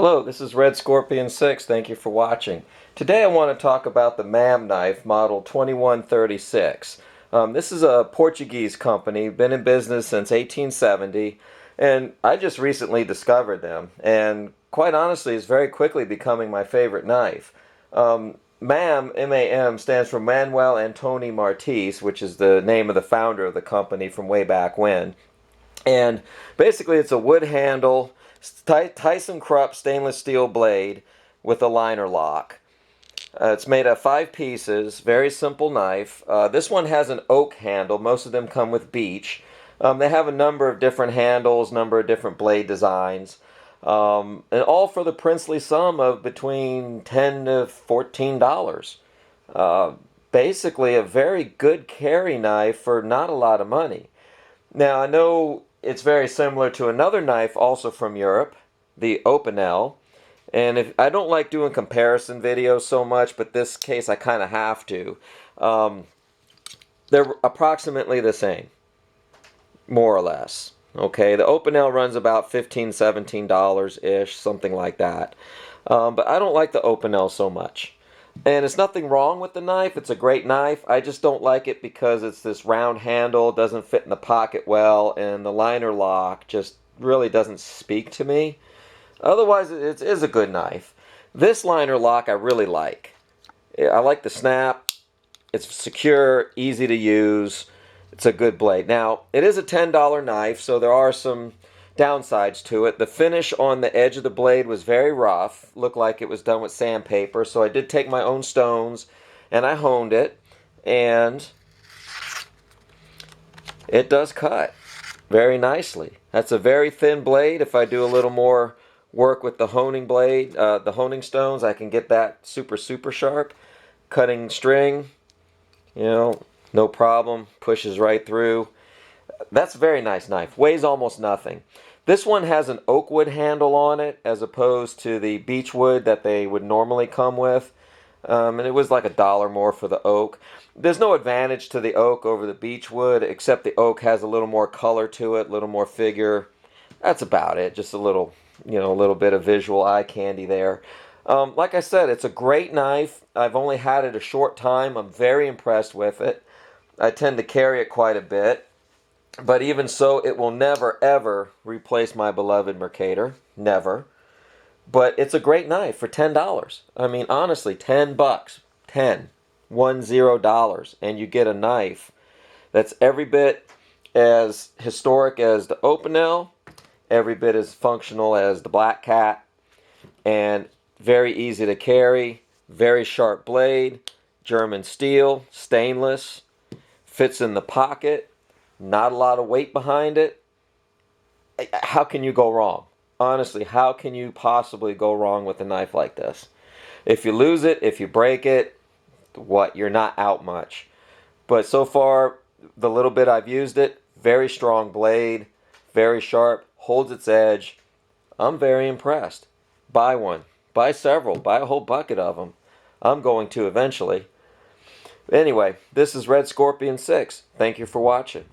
Hello, this is Red Scorpion 6. Thank you for watching. Today I want to talk about the MAM knife model 2136. This is a Portuguese company, been in business since 1870, and I just recently discovered them, and quite honestly it's very quickly becoming my favorite knife. MAM, M-A-M, stands for Manuel Antoni Martís, which is the name of the founder of the company from way back when. And basically it's a wood handle, ThyssenKrupp stainless steel blade with a liner lock. It's made of 5 pieces, very simple knife. This one has an oak handle. Most of them come with beech. They have a number of different handles, number of different blade designs, and all for the princely sum of between $10 to $14. Basically a very good carry knife for not a lot of money. Now I know it's very similar to another knife also from Europe, the Opinel. And I don't like doing comparison videos so much, but this case I kind of have to. They're approximately the same, more or less. Okay, the Opinel runs about $15, $17-ish, something like that. But I don't like the Opinel so much. And it's nothing wrong with the knife. It's a great knife. I just don't like it because it's this round handle, doesn't fit in the pocket well, and the liner lock just really doesn't speak to me. Otherwise, it is a good knife. This liner lock I really like. I like the snap. It's secure, easy to use. It's a good blade. Now, it is a $10 knife, so there are some downsides to it. The finish on the edge of the blade was very rough. Looked like it was done with sandpaper, so I did take my own stones and I honed it, and it does cut very nicely. That's a very thin blade. If I do a little more work with the honing blade, the honing stones, I can get that super sharp. Cutting string, no problem. Pushes right through. That's a very nice knife. Weighs almost nothing. This one has an oak wood handle on it as opposed to the beech wood that they would normally come with. And it was like $1 more for the oak. There's no advantage to the oak over the beech wood, except the oak has a little more color to it, a little more figure. That's about it. Just a little, a little bit of visual eye candy there. Like I said, it's a great knife. I've only had it a short time. I'm very impressed with it. I tend to carry it quite a bit. But even so, it will never, ever replace my beloved Mercator. Never. But it's a great knife for $10. I mean, honestly, 10 bucks. 10. $10. And you get a knife that's every bit as historic as the Opinel, every bit as functional as the Black Cat, and very easy to carry, very sharp blade, German steel, stainless, fits in the pocket. Not a lot of weight behind it. How can you go wrong? Honestly, how can you possibly go wrong with a knife like this? If you lose it, if you break it, what? You're not out much. But so far, the little bit I've used it, very strong blade, very sharp, holds its edge. I'm very impressed. Buy one. Buy several. Buy a whole bucket of them. I'm going to eventually. Anyway, this is Red Scorpion 6. Thank you for watching.